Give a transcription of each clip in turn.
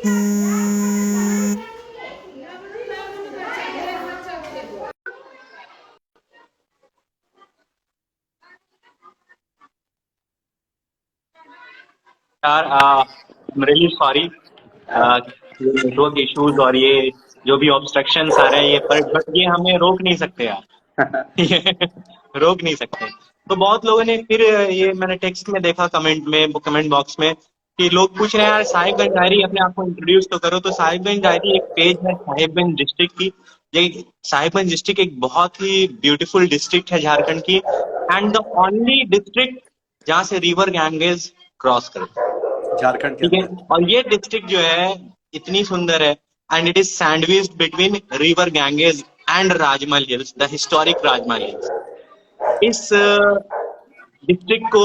यार really sorry, ये network issues और ये जो भी ऑब्स्ट्रक्शंस आ रहे हैं, ये पर बट ये हमें रोक नहीं सकते यार। ये रोक नहीं सकते। तो बहुत लोगों ने फिर ये मैंने टेक्स्ट में देखा, कमेंट में, कमेंट बॉक्स में, कि लोग पूछ रहे हैं यार साहिबगंज डायरी अपने आप को इंट्रोड्यूस तो करो। तो साहिबगंज डायरी एक पेज है साहिबगंज डिस्ट्रिक्ट की। ये साहिबगंज डिस्ट्रिक्ट एक बहुत ही ब्यूटीफुल डिस्ट्रिक्ट है झारखंड की, एंड द ओनली डिस्ट्रिक्ट जहाँ से रिवर गैंगेज क्रॉस करता है। झारखंड के ठीक है, अंदर। और ये डिस्ट्रिक्ट जो है इतनी सुंदर है, and it is sandwiched between river Ganges and Rajmahal hills, the historic Rajmahal hills. इस डिस्ट्रिक्ट को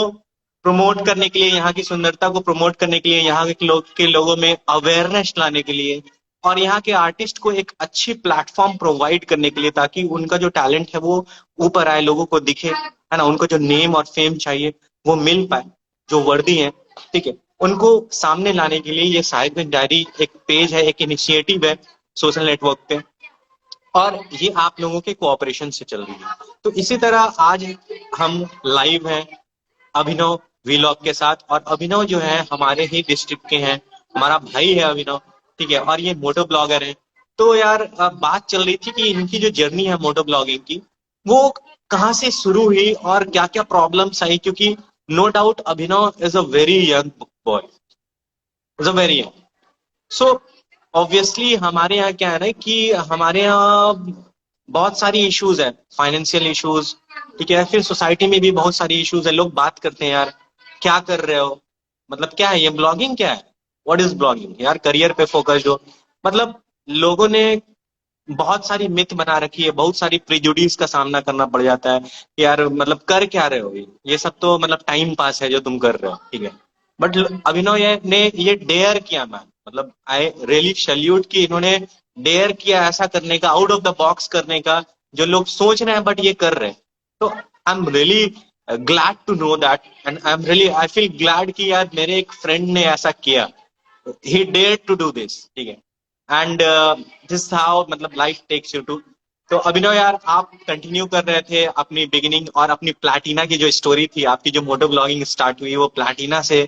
प्रमोट करने के लिए, यहाँ की सुंदरता को प्रमोट करने के लिए, यहाँ के लोगों में अवेयरनेस लाने के लिए, और यहाँ के आर्टिस्ट को एक अच्छी प्लेटफॉर्म प्रोवाइड करने के लिए, ताकि उनका जो टैलेंट है वो ऊपर आए, लोगों को दिखे, है ना, उनको जो नेम और फेम चाहिए वो मिल पाए, जो वर्दी है, ठीक है, उनको सामने लाने के लिए ये साहिबगंज डायरी एक पेज है, एक इनिशिएटिव है सोशल नेटवर्क पे, और ये आप लोगों के कोऑपरेशन से चल रही है। तो इसी तरह आज हम लाइव हैं अभिनव वीलॉग के साथ, और अभिनव जो है हमारे ही डिस्ट्रिक्ट के हैं, हमारा भाई है अभिनव, ठीक है, और ये मोटो ब्लॉगर है। तो यार बात चल रही थी कि इनकी जो जर्नी है मोटो ब्लॉगिंग की, वो कहाँ से शुरू हुई और क्या क्या प्रॉब्लम्स आई, क्योंकि no doubt Abhinav is a very young boy, is a very young. So obviously हमारे यहाँ क्या है ना, कि हमारे यहाँ बहुत सारी इश्यूज है, फाइनेंशियल इश्यूज, ठीक है, फिर सोसाइटी में भी बहुत सारी इश्यूज है। लोग बात करते हैं यार क्या कर रहे हो, मतलब क्या है ये ब्लॉगिंग, क्या है, व्हाट इज ब्लॉगिंग, यार करियर पे फोकस्ड हो। मतलब लोगों ने बहुत सारी मिथ बना रखी है, बहुत सारी प्रिजुडिस का सामना करना पड़ जाता है कि यार मतलब कर क्या रहे हो, ये सब तो मतलब टाइम पास है जो तुम कर रहे हो, ठीक है। बट अभिनव ने ये डेयर किया मैन, मतलब आई रियली सल्यूट कि इन्होंने डेयर किया ऐसा करने का, आउट ऑफ द बॉक्स करने का, जो लोग सोच रहे हैं बट ये कर रहे हैं। तो I am really glad to know that, and I feel glad कि यार मेरे एक फ्रेंड ने ऐसा किया, he dare to do this, ठीक है, एंड दिस हाउ मतलब लाइफ टेक्स यू टू। तो अभिनव यार आप कंटिन्यू कर रहे थे अपनी बिगिनिंग, और अपनी प्लैटिना की जो स्टोरी थी, आपकी जो मोटो ब्लॉगिंग स्टार्ट हुई वो प्लैटिना से,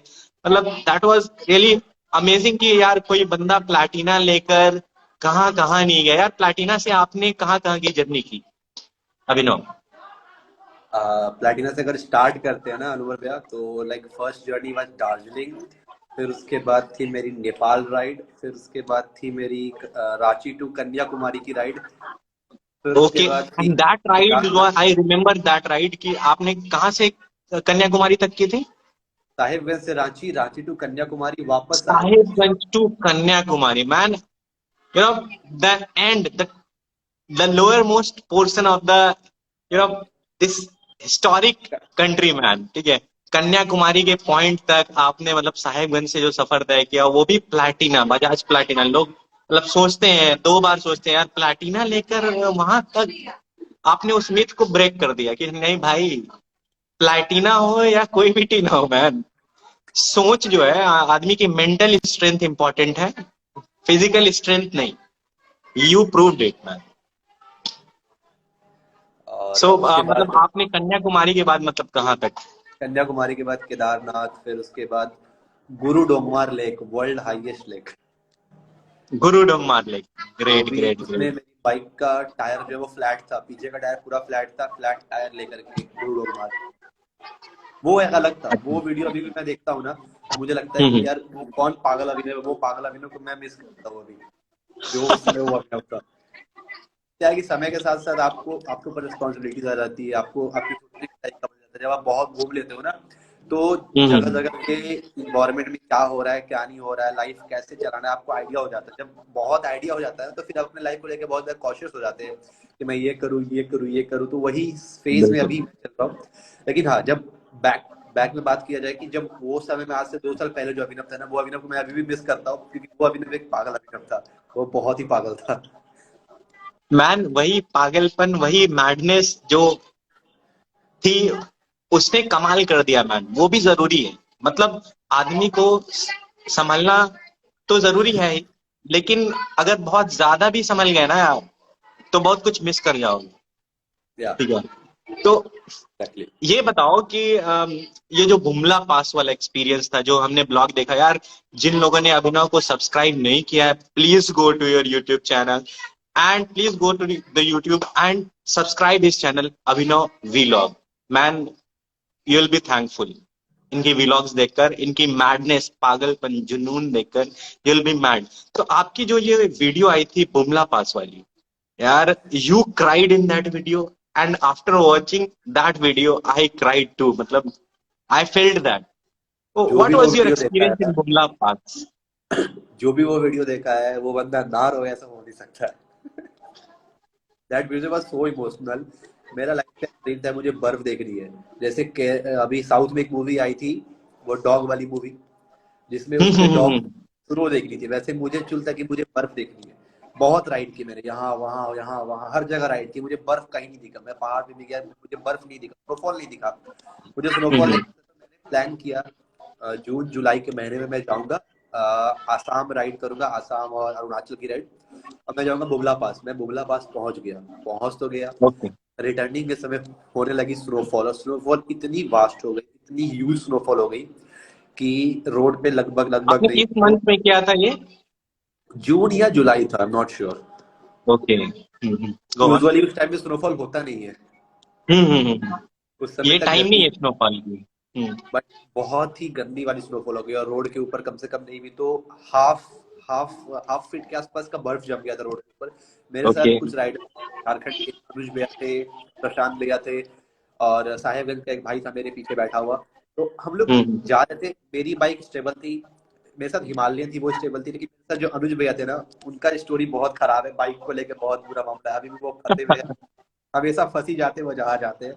मतलब दैट वाज रियली अमेजिंग कि यार कोई बंदा प्लैटिना लेकर कहाँ कहाँ नहीं गया। यार प्लैटिना से आपने कहाँ कहाँ की जर्नी की अभिनव? प्लेटिना से अगर स्टार्ट करते हैं ना अनवर भैया, तो like first journey was Darjeeling, फिर उसके बाद थी मेरी नेपाल राइड, फिर उसके बाद थी मेरी रांची टू कन्याकुमारी की राइड, फिर उसके ओके, बाद थी and that ride, Kedarnath. I remember that ride कि आपने कहाँ से कन्याकुमारी तक की थी? साहिबगंज से रांची, रांची टू कन्याकुमारी, वापस Sahibganj. Sahibganj to Kanyakumari, man, you know the end, the lowermost portion of the, you know, this historic country man, ठीक है, कन्याकुमारी के पॉइंट तक आपने मतलब साहिबगंज से जो सफर तय किया, वो भी प्लैटिना, बजाज प्लैटिना। लोग मतलब सोचते हैं, दो बार सोचते हैं यार प्लैटिना लेकर वहां तक, आपने उस मिथ को ब्रेक कर दिया कि नहीं भाई, प्लैटिना हो या कोई भी टीना हो मैन, सोच जो है आदमी की मेंटल स्ट्रेंथ इंपॉर्टेंट है, फिजिकल स्ट्रेंथ नहीं। You proved it man. और सो उसके मतलब बाद आपने कन्याकुमारी के बाद मतलब कहाँ तक? कन्याकुमारी के बाद केदारनाथ, फिर उसके बाद गुरु Dongmar lake, world highest lake. गुरु डोंगमार लेक, वो ग्रेट भी ग्रेट उसमें ग्रेट। मेरी बाइक का टायर जो है वो फ्लैट था, पीछे का टायर पूरा फ्लैट था, फ्लैट टायर लेकर के गुरु डोंगमार। वो एक अलग था, वो वीडियो अभी भी मैं देखता हूँ ना, तो मुझे लगता है कि हम्म। यार वो कौन पागल अभिनय, वो पागल अभिनय को मैं मिस करता हूँ अभी, जो उस समय वो अभिनय था। क्या है कि समय के साथ साथ आपको आपके ऊपर रिस्पॉन्सिबिलिटीज आ जाती है, आपको आपकी सोचने का तरीका बदल जाता है। जब आप बहुत घूम लेते हो ना, तो जगह हम्म। जगह के इन्वायरमेंट में क्या हो रहा है क्या नहीं हो रहा है, लाइफ कैसे चलाना है, आपको आइडिया हो जाता है। जब बहुत आइडिया हो जाता है तो फिर आप अपने लाइफ को लेकर बहुत ज्यादा कॉशियस हो जाते हैं कि मैं ये करूँ ये करूँ ये करूँ। तो वही फेज में बिल्कुल। अभी चल रहा हूँ। लेकिन हाँ, जब बैक बैक में बात किया जाए कि जब वो समय में आज से 2 साल पहले जो अभिनव था ना, वो अभिनव को मैं अभी भी मिस करता हूँ, क्योंकि वो अभिनव एक पागल अभिनव था, वो बहुत ही पागल था। मैन वही पागलपन, वही मैडनेस जो थी, उसने कमाल कर दिया मैन, वो भी जरूरी है। मतलब आदमी को संभलना तो जरूरी है ही, लेकिन अगर बहुत ज्यादा भी संभल गए ना यार, तो बहुत कुछ मिस कर जाओगे। या ठीक है, तो एग्जैक्टली। ये बताओ कि ये जो बुमला पास वाला एक्सपीरियंस था, जो हमने ब्लॉग देखा यार, जिन लोगों ने अभिनव को सब्सक्राइब नहीं किया है, please go to your YouTube channel and please go to the YouTube and subscribe his channel Abhinav vlog. Man, you will be thankful. इनकी व्लॉग्स देखकर, इनकी मैडनेस, पागलपन, जुनून देखकर यू विल बी मैड। तो आपकी जो ये वीडियो आई थी बुमला पास वाली, यार you cried in that video, and after watching that video I cried too, मतलब आई फेल्ट दैट। जो व्हाट भी वो वाज योर वीडियो देखा है एक्सपीरियंस इन ना, बुमला पास? जो भी वो वीडियो देखा है, वो बंदा ना रोए ऐसा हो नहीं सकता है। That video was so emotional. मेरा लाइफ का ड्रीम था मुझे बर्फ देखनी है। जैसे अभी साउथ में एक मूवी आई थी, वो डॉग वाली मूवी, जिसमें उसमें डॉग हम्म। स्नो देखनी थी, वैसे मुझे चुल था कि मुझे बर्फ देखनी है। बहुत राइड की मैंने, यहाँ वहाँ हर जगह राइड की, मुझे बर्फ कहीं नहीं दिखा। मैं पहाड़ पे भी गया, मुझे बर्फ नहीं दिखा, स्नोफॉल नहीं दिखा। मुझे स्नोफॉल हम्म। देखना था, तो मैंने प्लान किया जून जुलाई के महीने में मैं जाऊंगा, आसाम राइड करूंगा, आसाम और अरुणाचल की राइड। अब मैं जाऊंगा बुमला पास। मैं बुमला पास पहुंच गया, पहुंच तो गया। ओके। रिटर्निंग के समय होने लगी स्नोफॉल, और स्नोफॉल इतनी वास्ट हो गई, इतनी ह्यूज स्नोफॉल हो गई कि रोड पे लगभग लगभग आपने नहीं किस तो मंथ में किया था ये? जून या जुलाई था, I am not sure. Okay. Go on. Usually उस टाइम पे स्नोफॉल होता नहीं है, हम्म। उस समय ये तक टाइम नहीं गर्मी। है स्नोफॉल की। हम्म। बट बहुत ही गंदी वाली स्नोफॉल हो गई, और रोड के ऊपर कम से कम नहीं भी तो हाफ हाफ हाफ फीट के आसपास का बर्फ जम गया था रोड के ऊपर। मेरे ओके। साथ कुछ राइडर, झारखंड के अनुज भैया थे, प्रशांत भैया थे, और साहेबगंज का एक भाई था मेरे पीछे बैठा हुआ। तो हम लोग हम्म। जा रहे थे, मेरी बाइक स्टेबल थी, मेरे साथ हिमालयन थी, वो स्टेबल थी। लेकिन मेरे साथ जो अनुज भैया थे ना, उनका स्टोरी बहुत खराब है, बाइक को लेकर बहुत बुरा मामला है, अभी भी वो फंसे हुए हैं, हमेशा फंसी जाते हैं वो जहाँ जाते हैं।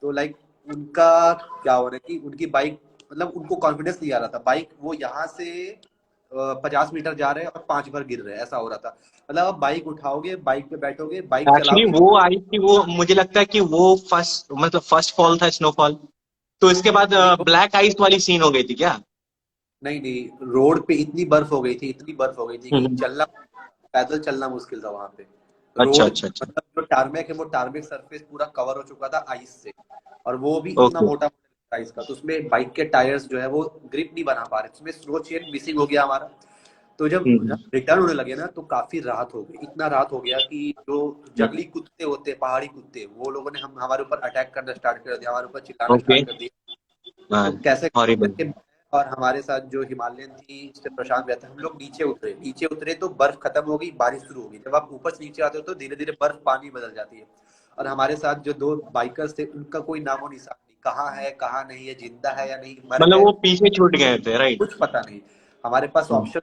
तो लाइक उनका क्या हो रहा है कि उनकी बाइक, मतलब उनको कॉन्फिडेंस नहीं आ रहा था, बाइक वो यहाँ से 50 मीटर जा रहे हैं और 5 बार गिर रहे हैं, ऐसा हो रहा था। मतलब आप बाइक उठाओगे, बाइक पे बैठोगे, बाइक एक्चुअली चलाओगे। वो आई थी, वो मुझे लगता है कि वो फर्स्ट, मतलब फर्स्ट फॉल था स्नोफॉल। तो इसके बाद नहीं ब्लैक आइस वाली सीन हो गई थी क्या? नहीं नहीं, रोड पे इतनी बर्फ हो गई थी, इतनी बर्फ हो गई थी कि हम्म। चलना, पैदल चलना मुश्किल था वहां पे। अच्छा रोड, अच्छा अच्छा। मतलब जो टारमेक है, वो टारमेक सरफेस पूरा कवर हो चुका था आइस से, और वो भी इतना ओके। मोटा आइस का। तो उसमें बाइक के टायर्स जो है वो ग्रिप नहीं बना पा रहे, उसमें स्लो चेन मिसिंग हो गया हमारा। तो जब हम्म। रिटर्न होने लगे ना, तो काफी रात हो गई, इतना रात हो गया कि जो जंगली कुत्ते होते, पहाड़ी कुत्ते, वो लोगों ने हम हमारे ऊपर अटैक करना स्टार्ट कर दिया, हमारे ऊपर चिल्लाना ओके। स्टार्ट कर दिया। तो मैन, कैसे हॉरिबल। करके मैं और हमारे साथ जो हिमालयन थी, जिससे प्रशांत रहता, हम लोग नीचे उतरे। नीचे उतरे तो बर्फ खत्म हो गई, बारिश शुरू हो गई। जब आप ऊपर से नीचे आते हो तो धीरे धीरे बर्फ पानी बदल जाती है। और हमारे साथ जो दो बाइकर्स थे, उनका कोई नामो निशान नहीं, कहाँ है कहाँ नहीं है, जिंदा है या नहीं, मर मतलब गए, वो पीछे छूट गए थे, राइट? कुछ पता नहीं। हमारे पास ऑप्शन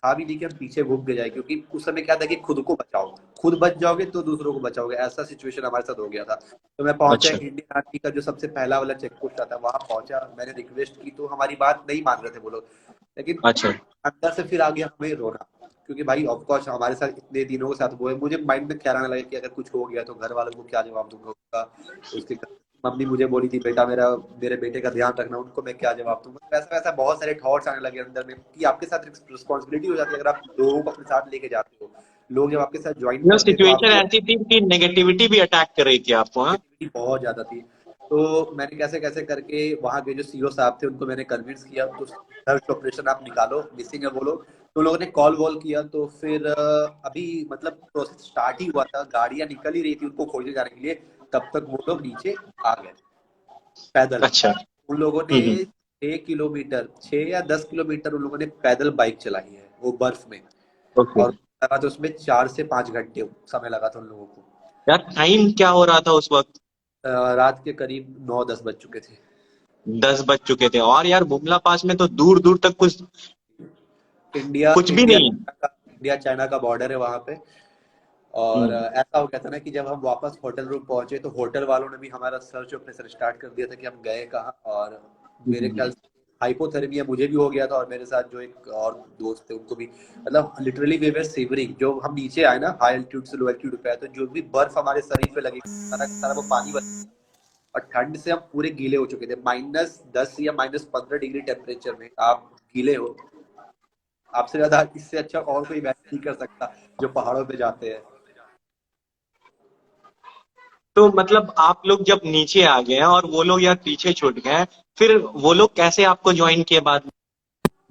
था भी नहीं कि हम पीछे घूम के जाए, क्योंकि उस समय क्या था कि खुद को बचाओ, खुद बच जाओगे तो दूसरों को बचाओगे, ऐसा सिचुएशन हमारे साथ हो गया था। तो मैं पहुंचा अच्छा इंडियन आर्मी का जो सबसे पहला वाला चेक पोस्ट आता है, वहां पहुंचा, मैंने रिक्वेस्ट की, तो हमारी बात नहीं मान रहे थे वो लोग। लेकिन अच्छा। अंदर से फिर आ गया हमें रोना, क्योंकि भाई ऑफकोर्स हमारे साथ इतने दिनों के साथ वो है। मुझे माइंड में ख्याल आने लगा कि अगर कुछ हो गया तो घर वालों को क्या जवाब दूंगा उसका। उसके मम्मी मुझे बोली थी, बेटा मेरा, मेरे बेटे का ध्यान रखना, उनको मैं क्या जवाब दूंगा। तो वैसा वैसा बहुत सारे थॉट्स आने लगे अंदर में, कि आपके साथ रिस्पॉन्सिबिलिटी हो जाती है अगर आप लोगों को अपने साथ लेके जाते हो। लोग जब आपके साथ ज्वाइन मतलब करते हैं तो सिचुएशन आपको ऐसी थी कि नेगेटिविटी भी अटैक कर रही थी आपको, हाँ? नेगेटिविटी बहुत ज्यादा थी। तो मैंने कैसे कैसे करके वहां के जो सीईओ साहब थे, उनको मैंने कन्विंस किया, तो सर्च ऑपरेशन आप निकालो, मिसिंग है बोलो। तो लोगों ने कॉल वॉल किया, तो फिर अभी मतलब प्रोसेस स्टार्ट ही हुआ था, गाड़ियां निकल ही रही थी उनको खोजने जाने के लिए, तब तक वो लोग नीचे आ गए पैदल। अच्छा। उन लोगों ने 6 किलोमीटर, 6 या 10 किलोमीटर उन लोगों ने पैदल बाइक चलाई है वो बर्फ में। ओके। और लगा था उसमें 4 से 5 घंटे समय लगा था उन लोगों को। यार टाइम क्या हो रहा था उस वक्त? रात के करीब 9-10 बज चुके थे। 10 बज चुके थे, और यार बुमला पास में तो दूर दूर तक कुछ इंडिया कुछ भी इंडिया नहीं है। इंडिया चाइना का बॉर्डर है वहां पे। और हम्म। ऐसा हो गया था ना कि जब हम वापस होटल रूम पहुंचे, तो होटल वालों ने भी हमारा सर्च ऑपरेशन स्टार्ट कर दिया था कि हम गए कहाँ। और मेरे ख्याल से हाइपोथर्मिया मुझे भी हो गया था, और मेरे साथ जो एक और दोस्त थे उनको भी। मतलब लिटरली वी वर सिवरिंग। जो हम नीचे आए ना, हाई एल्टीट्यूड से लो एल्टीट्यूड पे आए, तो जो भी बर्फ हमारे शरीर पे लगी, सारा का सारा वो पानी बन गया। और ठंड से हम पूरे गीले हो चुके थे, -10 या -15 डिग्री टेम्परेचर में आप गीले हो। आपसे ज्यादा इससे अच्छा और कोई मैच नहीं कर सकता जो पहाड़ों पे जाते हैं। तो मतलब आप लोग जब नीचे आ गए हैं और वो लोग यार पीछे छूट गए हैं, फिर वो लोग कैसे आपको ज्वाइन किए बाद में?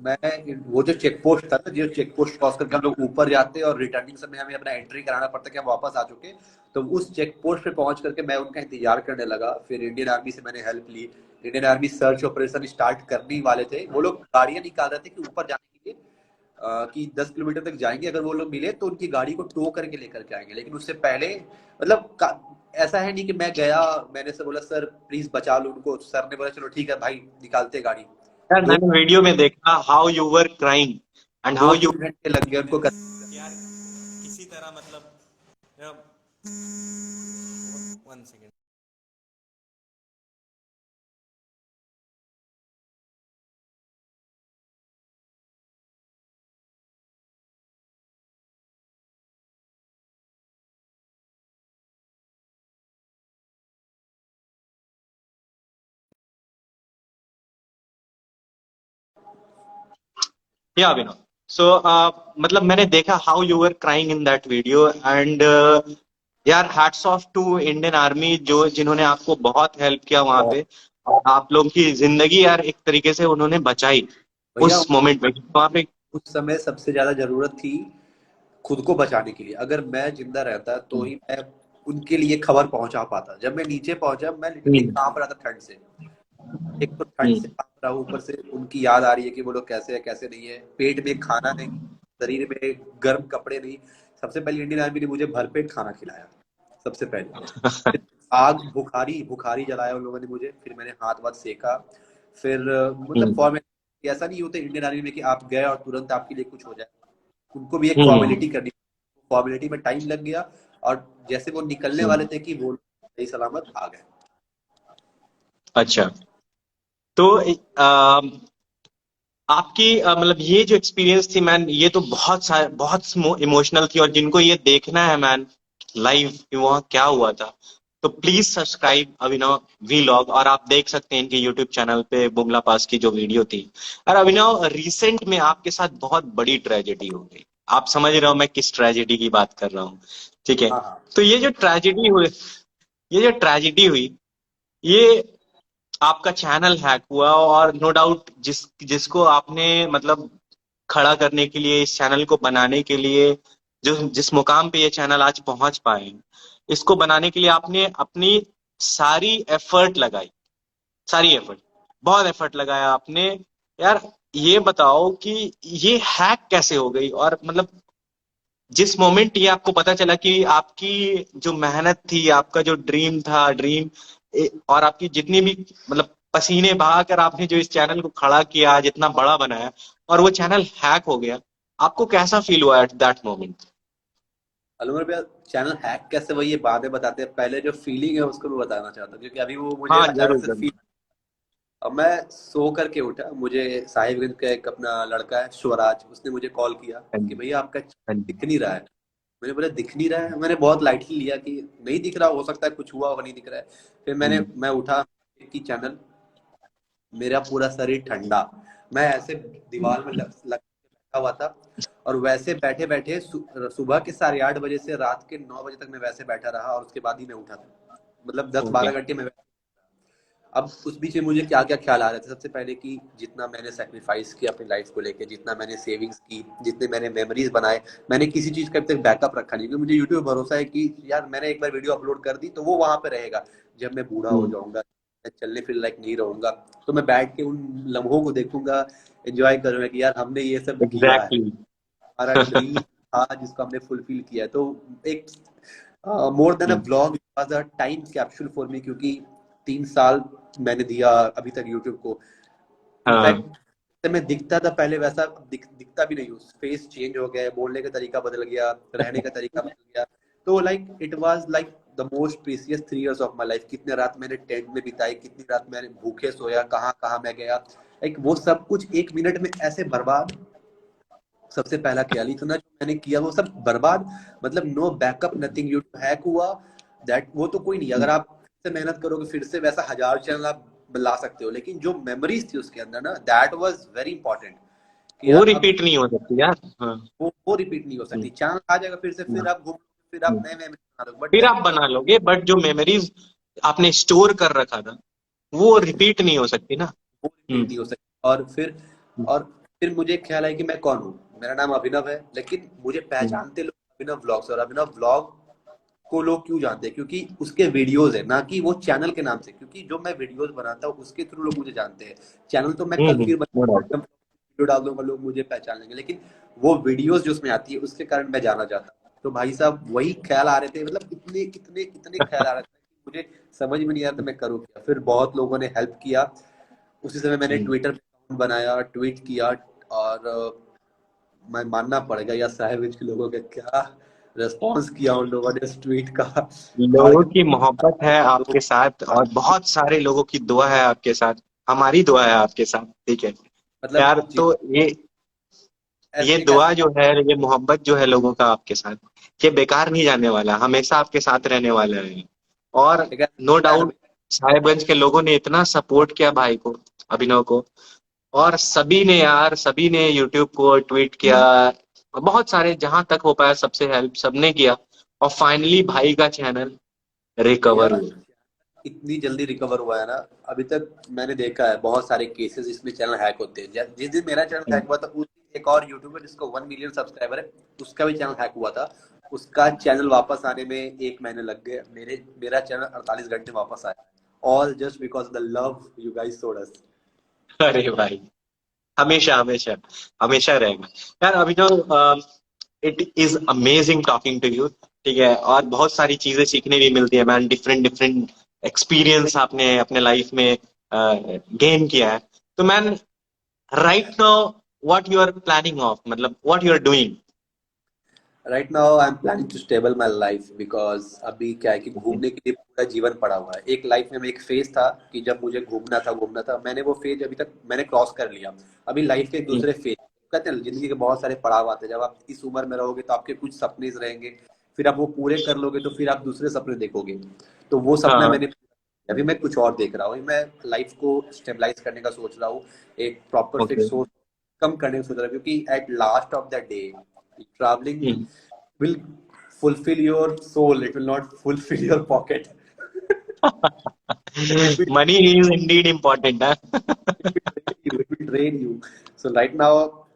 मैं वो जो चेक पोस्ट था ना, जो चेक पोस्ट क्रॉस करके हम लोग ऊपर जाते हैं और रिटर्निंग समय हमें अपना एंट्री कराना पड़ता है कि हम वापस आ चुके। तो उस चेक पोस्ट पे पहुंच करके मैं उनका इंतजार करने लगा। फिर इंडियन आर्मी से मैंने हेल्प ली। Indian army search operation start करने ही वाले थे। वो लोग गाड़ियां निकाल रहे थे कि ऊपर जाने के लिए, कि 10 किलोमीटर तक जाएंगे, अगर वो लोग मिले तो उनकी गाड़ी को टो करके लेकर के आएंगे। लेकिन उससे पहले ऐसा है नहीं कि मैं गया, मैंने से बोला सर प्लीज बचा लो उनको, सर ने बोला चलो ठीक है भाई निकालते गाड़ी। यार दो मैंने वीडियो में देखा how you were crying and दो हाउ यू, तीन घंटे लग गए उनको यार किसी तरह मतलब, वन सेकेंड। या अभिनव, सो मतलब मैंने देखा how you were crying in that video and यार hats off to Indian army जो जिन्होंने आपको बहुत हेल्प किया वहां बहुत। पे, और आप लोगों की जिंदगी यार एक तरीके से उन्होंने बचाई भैया उस मोमेंट में वहां पे। उस समय सबसे ज्यादा जरूरत थी खुद को बचाने के लिए। अगर मैं जिंदा रहता तो ही मैं उनके लिए खबर पहुंचा पाता। जब मैं नीचे पहुंचा मैं लिटरली हम्म। कांप रहा था ठंड से। एक तो ठंड से हम्म। कांप रहा हूँ, ऊपर से उनकी याद आ रही है कि वो लोग कैसे है कैसे नहीं है। पेट में खाना नहीं, शरीर में गर्म कपड़े नहीं। सबसे पहले इंडियन आर्मी ने मुझे भरपेट खाना खिलाया सबसे पहले। फिर आग बुखारी बुखारी जलाया उन लोगों ने मुझे। फिर मैंने हाथ वाथ सेका। फिर मतलब हम्म। फॉर्मेलिटी ऐसा नहीं होता इंडियन आर्मी में कि आप गए और तुरंत आपके लिए कुछ हो जाए। उनको भी एक हम्म। फॉर्मेलिटी करनी। फॉर्मेलिटी में टाइम लग गया। और जैसे वो निकलने वाले हम्म। थे कि वो सही सलामत आ गए। अच्छा, तो आपकी मतलब ये जो एक्सपीरियंस थी मैन, ये तो बहुत इमोशनल थी, और जिनको ये देखना है मैन लाइव वहाँ क्या हुआ था, तो प्लीज सब्सक्राइब अभिनव वीलॉग, और आप देख सकते हैं इनके यूट्यूब चैनल पे बुमला पास की जो वीडियो थी। और अभिनव रिसेंट में आपके साथ बहुत बड़ी ट्रेजेडी हो गई। आप समझ रहे हो मैं किस ट्रेजेडी की बात कर रहा हूँ, ठीक है? हाँ हाँ। तो ये जो ट्रेजेडी हुई, ये आपका चैनल हैक हुआ, और नो डाउट जिसको आपने मतलब खड़ा करने के लिए, इस चैनल को बनाने के लिए, जो जिस मुकाम पे ये चैनल आज पहुंच पाए, इसको बनाने के लिए आपने अपनी सारी एफर्ट लगाई, सारी एफर्ट, बहुत एफर्ट लगाया आपने। यार ये बताओ कि ये हैक कैसे हो गई, और मतलब जिस मोमेंट ये आपको पता चला कि आपकी जो मेहनत थी, आपका जो ड्रीम था, और आपकी जितनी भी मतलब पसीने बहाकर आपने जो इस चैनल को खड़ा किया, जितना बड़ा बनाया, और वो चैनल हैक हो गया, आपको कैसा फील हुआ एट दैट मोमेंट? अलवर भैया चैनल हैक कैसे हुआ ये बाद में बताते हैं। पहले जो फीलिंग है उसको मैं बताना चाहता हूँ क्योंकि अभी वो मुझे हाँ अचानक जरूर से जरूर। फील। अब मैं सो करके उठा। मुझे साहिबगंज का एक अपना लड़का है स्वराज, उसने मुझे कॉल किया हाँ कि जी। भैया आपका हाँ दिख जी। नहीं रहा है। मैंने बोला दिख नहीं रहा है। मैंने बहुत लाइटली लिया कि नहीं दिख रहा, हो सकता है कुछ हुआ होगा नहीं दिख रहा है। फिर मैं उठा की चैनल। मेरा पूरा शरीर ठंडा। मैं ऐसे दीवार में लग बैठा हुआ था। और वैसे बैठे बैठे सुबह के 8:30 बजे से रात के 9 बजे तक मैं वैसे बैठा रहा और उसके बाद ही मैं उठा था। मतलब दस ओके। बारह घंटे में। अब उस बीच में मुझे क्या क्या ख्याल आ रहे थे। सबसे पहले कि जितना मैंने सेक्रीफाइस किया अपनी लाइफ को लेके, जितना मैंने सेविंग्स की, जितने मैंने मेमोरीज बनाए, मैंने किसी चीज का अब तक बैकअप रखा नहीं। क्योंकि मुझे यूट्यूब पर भरोसा है कि यार मैंने एक बार वीडियो अपलोड कर दी तो वो वहां पे रहेगा। जब मैं बूढ़ा हो जाऊंगा, मैं चलने फिरने लायक नहीं रहूंगा, तो मैं बैठ के उन लम्हों को देखूंगा, एंजॉय करूंगा कि यार हमने ये सब किया है। एग्जैक्टली। हमारा ड्रीम था जिसको हमने फुलफिल किया है। तो एक more than a blog was a time capsule for me. क्योंकि 3 साल मैंने दिया अभी तक यूट्यूब को। हाँ। इनफैक्ट मैं दिखता था पहले वैसा दिखता भी नहीं हूँ। फेस चेंज हो गया है, बोलने का तरीका बदल गया, रहने का तरीका बदल गया। तो like it was like the most precious 3 years of my life. कितने रात मैंने टेंट में बिताई, कितनी रात मैंने भूखे सोया, कहाँ कहाँ मैं गया। लाइक वो सब कुछ 1 मिनट में ऐसे बर्बाद। सबसे पहला ख्याल इतना जो मैंने किया वो सब बर्बाद। मतलब no backup nothing, you hack हुआ। दैट वो तो कोई नहीं। अगर आप फिर से मेहनत करोगे फिर से वैसा 1000 चैनल आप ला सकते हो। लेकिन जो मेमोरीज थी उसके अंदर ना, दैट वाज वेरी इंपॉर्टेंट। कि वो अब रिपीट नहीं हो सकती यार। हाँ। वो रिपीट नहीं हो सकती। चैनल आ जाएगा फिर से, फिर हम्म। आप घूम, फिर आप नए नए बना लो, बट फिर नहीं। आप बना लोगे, बट जो मेमोरीज आपने स्टोर कर रखा था वो रिपीट नहीं हो सकती ना। वो हम्म। रिपीट नहीं हो सकती। और फिर मुझे ख्याल है कि मैं कौन हूँ, मेरा नाम अभिनव है, लेकिन मुझे हम्म। पहचानते लोग अभिनव व्लॉग्स, और अभिनव व्लॉग को लोग क्यों जानते हैं? क्योंकि उसके वीडियोस है, ना कि वो चैनल के नाम से। क्योंकि जो मैं वीडियोस बनाता हूँ उसके थ्रू लोग मुझे जानते हैं। चैनल तो मैं कल फिर नो डाउट। वीडियो डाल दूंगा, लोग मुझे पहचान लेंगे, लेकिन वो वीडियोस जो उसमें आती है उसके कारण मैं जाना चाहता हूँ। तो भाई साहब वही ख्याल आ रहे थे, मतलब इतने इतने इतने ख्याल आ रहे थे कि मुझे समझ में नहीं आ रहा था मैं करूँ क्या। फिर बहुत लोगों ने हेल्प किया। उसी समय मैंने ट्विटर पे अकाउंट बनाया, ट्वीट किया, और मैं मानना पड़ेगा या साहिब के लोगों का क्या रेस्पॉन्स किया उन लोगों ने इस ट्वीट का। लोगों की मार्केट मोहब्बत है लोग, आपके साथ और बहुत सारे लोगों की दुआ है आपके साथ। हमारी दुआ है आपके साथ, ठीक है मतलब यार। तो ये एक दुआ ऐसा, जो है, ये मोहब्बत जो है लोगों का आपके साथ, ये बेकार नहीं जाने वाला, हमेशा आपके साथ रहने वाला है। और एक ऐसा नो होता है ना डाउट साहिबगंज के लोगों ने इतना सपोर्ट किया भाई को, अभिनव को। और सभी ने यार, सभी ने यूट्यूब को ट्वीट किया, बहुत सारे जहां तक हो पाया सबसे हेल्प सबने किया। और फाइनली भाई का चैनल रिकवर यार हुआ। इतनी जल्दी रिकवर हुआ है ना। अभी तक मैंने देखा है बहुत सारे केसेस इसमें चैनल हैक होते हैं। जिस दिन मेरा चैनल हैक हुआ था उस दिन एक और यूट्यूबर जिसको 1 मिलियन सब्सक्राइबर है, उसका भी चैनल हैक हुआ था। उसका चैनल वापस आने में 1 महीने लग गए। मेरा चैनल 48 घंटे वापस आया, all just because the love you guys showed us. अरे भाई, हमेशा हमेशा हमेशा रहेगा यार। अभी तो it is amazing talking to you, ठीक है। और बहुत सारी चीजें सीखने भी मिलती है मैन, डिफरेंट डिफरेंट एक्सपीरियंस आपने अपने लाइफ में गेन किया है। तो man, right now what you are planning of, मतलब what you are doing. Right now I am planning to stable my life, because अभी क्या है कि घूमने के लिए पूरा जीवन पड़ा हुआ है। एक लाइफ में एक फेज था कि जब मुझे घूमना था, मैंने वो फेज अभी तक मैंने क्रॉस कर लिया। अभी लाइफ के एक दूसरे फेज, कहते हैं जिंदगी के बहुत सारे पड़ाव आते हैं। जब आप इस उम्र में रहोगे तो आपके कुछ सपने रहेंगे, फिर आप वो पूरे कर लोगे तो फिर आप दूसरे सपने देखोगे। तो वो सपना हाँ। मैंने, अभी मैं कुछ और देख रहा हूँ। मैं लाइफ को स्टेबलाइज करने का सोच रहा हूँ, एक प्रॉपर ओके। फिक्स सोर्स कम करने का सोच रहा हूँ। क्योंकि at last of the day travelling will fulfill your soul, it will not fulfill your pocket. it will, money is Indeed important है। it will drain you. So right now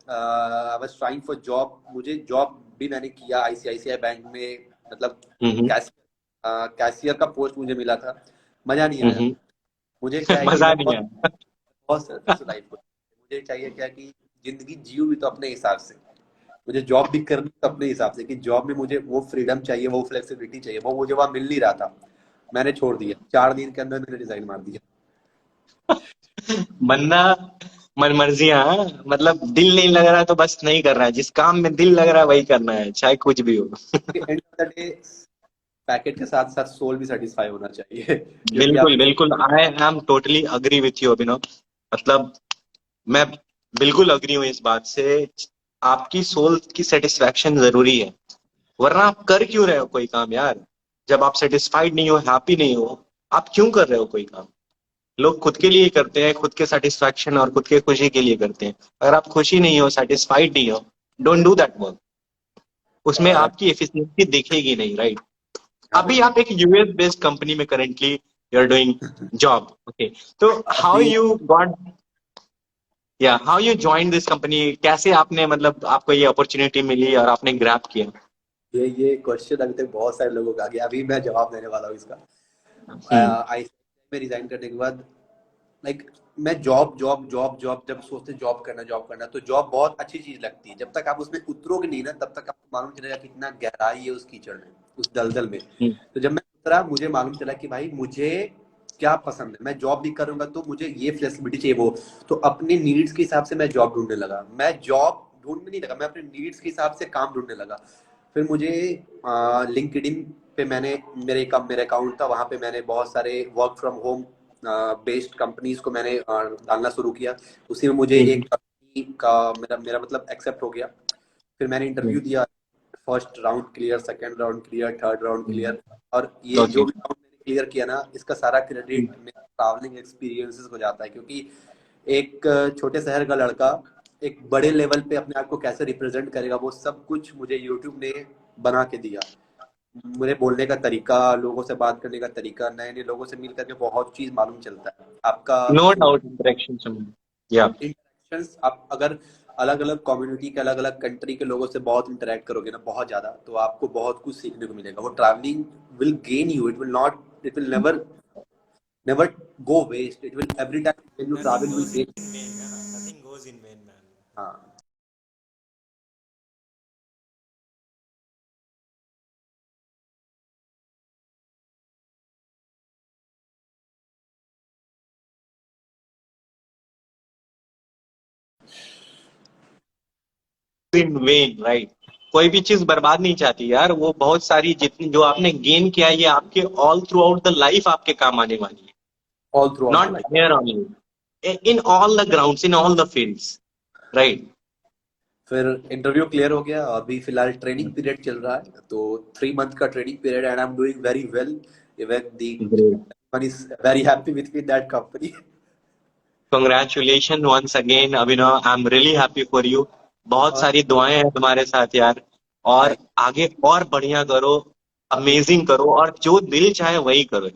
I was trying for job। मुझे job भी मैंने किया ICICI bank में, मतलब cashier का post मुझे मिला था। मजा नहीं आया। मुझे क्या है कि मजा मैं नहीं बहुत आया। बहुत सेल्फिश लाइफ को, मुझे चाहिए क्या कि जिंदगी जीव भी तो अपने हिसाब से, मुझे जॉब भी करनी तो अपने हिसाब से। कि जॉब में मुझे वो फ्रीडम चाहिए, वो फ्लेक्सिबिलिटी चाहिए, वो मुझे वहां मिल नहीं रहा था। मैंने छोड़ दिया, 4 दिन के अंदर मैंने रिजाइन मार दिया। बंदा मन मर्जियां, मतलब दिल नहीं लग रहा है तो बस नहीं कर रहा है, जिस काम में दिल लग रहा है वही करना है, चाहे कुछ भी हो। End of the day packet के साथ साथ सोल भी सेटिस्फाई होना चाहिए। क्योंकि बिल्कुल आप बिल्कुल, I am totally agree with you Abhinav. मतलब मैं बिल्कुल अग्री हूँ इस बात से। आपकी सोल की सेटिस्फैक्शन जरूरी है, वरना आप कर क्यों रहे हो कोई काम यार। जब आप सेटिस्फाइड नहीं हो, हैप्पी नहीं हो, आप क्यों कर रहे हो कोई काम। लोग खुद के लिए करते हैं, खुद के सेटिस्फैक्शन और खुद के खुशी के लिए करते हैं। अगर आप खुशी नहीं हो, सेटिस्फाइड नहीं हो, डोंट डू दैट वर्क। उसमें आपकी एफिशिएंसी दिखेगी नहीं, राइट। अभी आप एक यूएस बेस्ड कंपनी में currently you are doing job, okay. तो हाउ अभी यू गॉट, या how you join this company, कैसे आपने, मतलब आपको ये अपॉर्चुनिटी मिली और आपने ग्रैब किया। ये क्वेश्चन अभी तक बहुत सारे लोगों का आ गया, अभी मैं जवाब देने वाला हूँ इसका। हम्म। आई में रिजाइन करने के बाद, लाइक मैं जॉब जॉब जॉब जॉब जब सोचते जॉब करना तो जॉब बहुत अच्छी चीज लगती है। जब तक आप उसमें उतरोगे नहीं ना, तब तक आपको मालूम चलेगा कितना गहराई है उस कीचड़ में, उस दलदल में। हम्म। तो जब मैं उतरा मुझे मालूम चला कि भाई मुझे क्या पसंद है। मैं जॉब भी करूंगा तो मुझे ये फ्लेक्सिबिलिटी चाहिए, वो तो अपने नीड्स के हिसाब से मैं जॉब ढूंढने लगा। मैं जॉब ढूंढने नहीं लगा, मैं अपने नीड्स के हिसाब से काम ढूंढने लगा। फिर मुझे लिंक्डइन पे मैंने मेरे अकाउंट था, वहां पे मैंने बहुत सारे work from home based companies को मैंने डालना शुरू किया। उसी में मुझे हम्म। एक कंपनी का मेरा मेरा मतलब एक्सेप्ट हो गया। फिर मैंने इंटरव्यू दिया, first round clear, second round clear, third round clear. और ये जो ओके। भी राउंड मैंने क्लियर किया ना, इसका सारा क्रेडिट मेरे ट्रैवलिंग एक्सपीरियंसेस को जाता है। क्योंकि एक छोटे शहर का लड़का एक बड़े लेवल पे अपने आप को कैसे रिप्रेजेंट करेगा, वो सब कुछ मुझे यूट्यूब ने बना के दिया। मुझे बोलने का तरीका, लोगों से बात करने का तरीका, नए नए लोगों से मिल करके बहुत चीज मालूम चलता है आपका। नो डाउट, इंटरेक्शन या इंटरेक्शंस, आप अगर अलग अलग कम्युनिटी के, अलग अलग कंट्री के लोगों से बहुत इंटरेक्ट करोगे ना, बहुत ज्यादा, तो आपको बहुत कुछ सीखने को मिलेगा। वो travelling will gain you, it will never go waste. It will every time when you Nothing travel will goes in gain. vain, nothing goes in vain, man. हाँ, इन वेन, राइट। कोई भी चीज बर्बाद नहीं चाहती यार, वो बहुत सारी जितनी जो आपने गेन किया है, ये आपके all through out the life आपके काम आने वाली है। all throughout the not life. Here only, in all the grounds, in all the fields, right. फिर इंटरव्यू क्लियर हो गया, अभी फिलहाल ट्रेनिंग पीरियड चल रहा है, तो 3 month का training period, and I am doing very well. Even the great, one is very happy with me that company. Congratulation once again Abhinav, I am really happy for you. बहुत और सारी दुआएं हैं तुम्हारे साथ यार, और आगे और बढ़िया करो, अभी अमेजिंग करो, और जो दिल चाहे वही करो।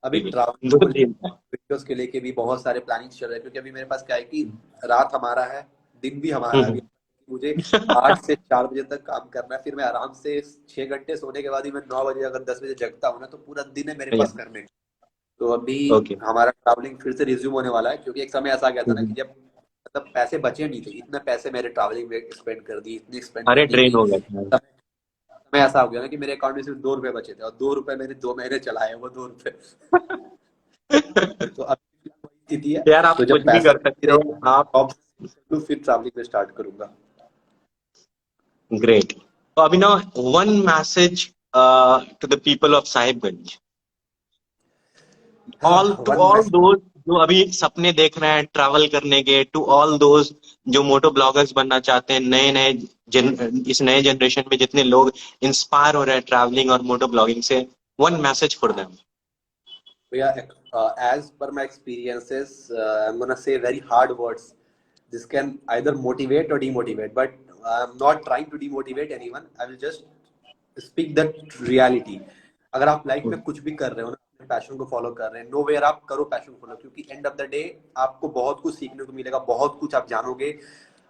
अभी ट्रैवलिंग जो को दिल चाहे। वीडियोस के लेके भी बहुत सारे प्लानिंग चल रहे हैं, क्योंकि अभी मेरे पास क्या है कि रात हमारा है, दिन भी हमारा है। अभी मुझे 8 से 4 बजे तक काम करना है, फिर मैं आराम से 6 घंटे सोने के बाद ही मैं 9 बजे अगर 10 बजे जगता हूँ ना, तो पूरा दिन है मेरे पास करने का। तो अभी ओके, हमारा ट्रैवलिंग फिर से रिज्यूम होने वाला है, क्योंकि एक समय ऐसा आ गया था ना कि जब मतलब पैसे बचे नहीं थे, इतने पैसे मेरे ट्रैवलिंग में स्पेंड कर दिए, इतनी स्पेंड कर अरे दी ट्रेन कि हो गया था। समय ऐसा हो गया ना कि मेरे अकाउंट में सिर्फ 2 रुपए बचे थे, और 2 रुपए मैंने 2 महीने चलाए, वो 2 रुपए। तो अभी वही स्थिति है। यार आप तो कुछ जब भी पैसे कर सकते हो आप। जॉब तो फिर ट्रैवलिंग में स्टार्ट करूंगा। ग्रेट। तो Abhinav, one message to the people of Sahibganj, all to one all message. Those जो अभी सपने देख रहे हैं ट्रैवल करने के, टू ऑल दोज जो मोटो ब्लॉगर्स बनना चाहते हैं, नए नए इस नए जनरेशन में जितने लोग इंस्पायर हो रहे हैं ट्रैवलिंग और मोटो ब्लॉगिंग से, one message for them. Yeah, as per my experiences, I'm gonna say very hard words. This can either motivate or demotivate, but I'm not trying to demotivate anyone. I will just speak the reality. अगर आप life में कुछ भी कर रहे हो ना, अपने पैशन को फॉलो कर रहे हैं, नो वेयर आप करो पैशन फॉलो, क्योंकि एंड ऑफ द डे आपको बहुत कुछ सीखने को मिलेगा, बहुत कुछ आप जानोगे।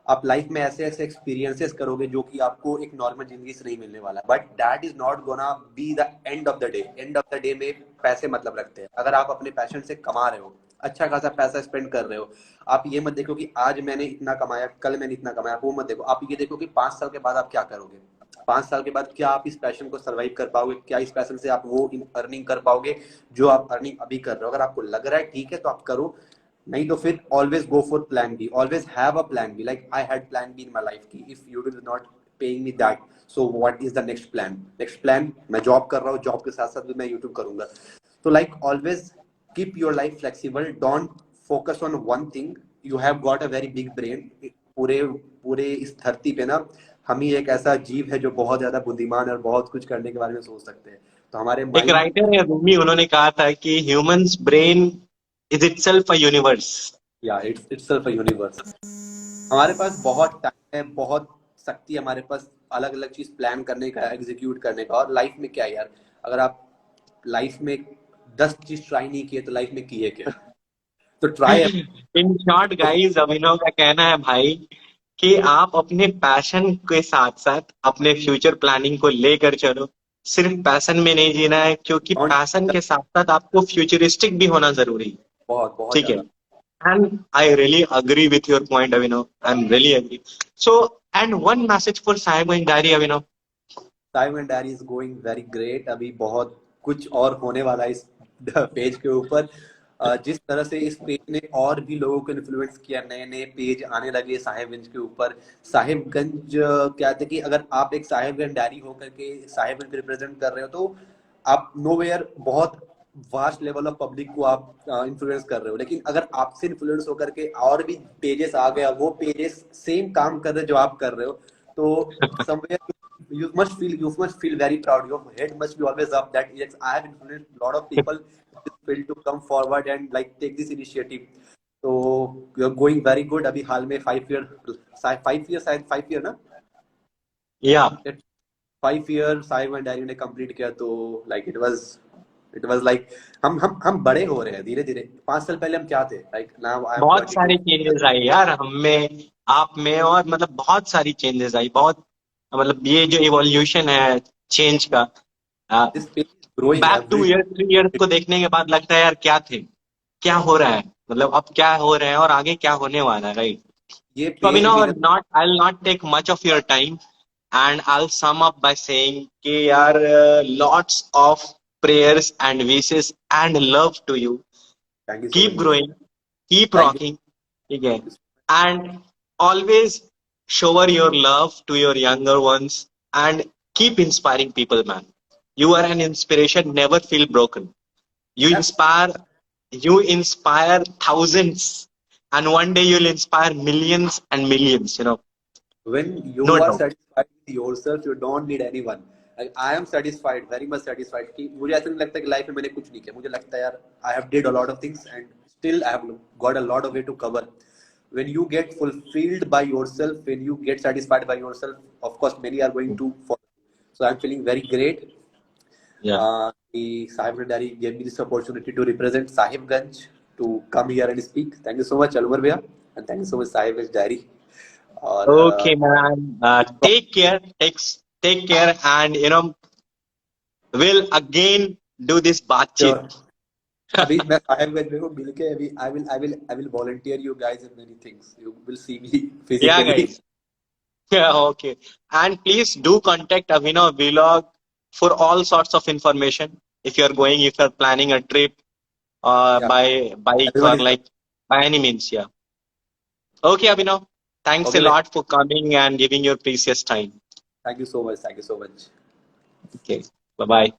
आप लाइफ में ऐसे ऐसे एक्सपीरियंसेस करोगे जो कि आपको एक नॉर्मल जिंदगी से नहीं मिलने वाला, but that is not gonna be the end of the day. End of the day में पैसे मतलब रखते हैं। अगर आप अपने पैशन से कमा रहे हो, अच्छा खासा पैसा स्पेंड कर रहे हो, आप ये मत देखो कि आज मैंने इतना कमाया, कल मैंने इतना कमाया, वो मत देखो। आप ये देखो कि 5 साल के बाद आप क्या करोगे। 5 साल के बाद क्या आप इस पैशन को सर्वाइव कर पाओगे, क्या इस पैशन से आप वो अर्निंग कर पाओगे जो आप अर्निंग अभी कर रहे हो। अगर आपको लग रहा है ठीक है तो आप करो, नहीं तो फिर always go for plan B, always have a plan B. Like I had plan B in my life की if YouTube is not paying me that, so what is the next plan. Next plan, मैं job कर रहा हूँ, job के साथ साथ भी मैं यूट्यूब करूंगा। तो like always keep your life flexible, don't focus on one thing. You have got a very big brain. पूरे पूरे इस धरती पे ना हम ही एक ऐसा जीव है जो बहुत ज्यादा बुद्धिमान और बहुत कुछ करने के बारे में सोच सकते हैं। तो हमारे एक माइंड, राइटर है रूमी, उन्होंने कहा था कि humans brain is itself a universe. या इट्स इटसेल्फ अ यूनिवर्स। हमारे पास बहुत टाइम है, बहुत शक्ति है हमारे पास, अलग अलग चीज प्लान करने का, एग्जीक्यूट करने का। और लाइफ में क्या है यार, अगर आप लाइफ में 10 चीज ट्राई नहीं किए तो लाइफ में किए क्या। तो ट्राई। इन शॉर्ट गाइस, अभिनव का कहना है भाई कि आप अपने पैशन के साथ साथ अपने फ्यूचर प्लानिंग को लेकर चलो। सिर्फ पैशन में नहीं जीना है, क्योंकि पैशन के साथ साथ आपको फ्यूचरिस्टिक भी होना जरूरी है। बहुत बहुत ठीक है, ज्यादा। and I really agree with your point, Abhinav. I'm really agree. So, and one message for Simon Diary, Abhinav. Time and diary is going very great. अभी बहुत कुछ और होने वाला है इस पेज के ऊपर। जिस तरह से इस पेज ने और भी लोगों को इन्फ्लुएंस किया, नए नए पेज आने लगे साहिबगंज के ऊपर। साहिबगंज क्या था कि अगर आप एक साहिबगंज डायरी होकर के साहिबगंज रिप्रेजेंट कर रहे हो, तो आप नोवेयर बहुत वास्ट लेवल ऑफ पब्लिक को आप इन्फ्लुएंस कर रहे हो। लेकिन अगर आपसे इन्फ्लुएंस होकर के और भी पेजेस आ गए, वो पेजेस सेम काम कर रहे जो आप कर रहे हो, तो somewhere you must feel very proud. Your head must be always up that yes, I have influenced a lot of people in this field to come forward and like take this initiative. तो you are going very good. अभी हाल में 5 year शायद 5 year ना, Yeah. 5 year Sahib and dairy ने complete किया। तो like it was like हम बड़े हो रहे हैं धीरे धीरे। 5 साल पहले हम क्या थे, लाइक नाउ आई एम बहुत 22। सारी चेंजेस आई यार, हम में, आप में, और मतलब बहुत सारी चेंजेस आई, बहुत, मतलब ये जो इवोल्यूशन है चेंज का, this page is growing back to every year 3 years को देखने के बाद लगता है यार क्या थे, क्या हो रहा है, मतलब अब क्या हो रहा है और आगे क्या होने वाला है, राइट? ये So पेज भी ना। I'll not take much of your time, and I'll sum up by saying कि यार, lots of prayers and wishes and love to you. Thank you so much Keep bro. growing, keep thank you. rocking, ठीक है? And always shower your love to your younger ones and keep inspiring people, man. You are an inspiration. Never feel broken. You inspire, you inspire thousands, and one day you'll inspire millions and millions. When you No are doubt. satisfied with yourself, you don't need anyone. Like I am satisfied, very much satisfied कि मुझे ऐसा नहीं लगता कि life में मैंने कुछ नहीं किया। मुझे लगता है यार I have did a lot of things and still I have got a lot of way to cover. When you get fulfilled by yourself, when you get satisfied by yourself, of course many are going to follow. So I'm feeling very great. Yeah. Sahib Daddy gave me this opportunity to represent Sahibganj to come here and speak. Thank you so much, Alwar Bhaiya, and thank you so much, Sahibganj Diary. और Okay, man. Take care. Take care, and we'll again do this sure. बातचीत. अभी मैं साहिबगंज में हूँ, मिल के अभी I will volunteer you guys in many things. You will see me Yeah, physically. guys. Yeah, okay. And please do contact Avinav Vlog for all sorts of information. If you're planning a trip, Yeah, by bike everyone or is like by any means, yeah. Okay, Abhinav. Thanks a okay. lot for coming and giving your precious time. Thank you so much. Thank you so much. Okay. Bye bye.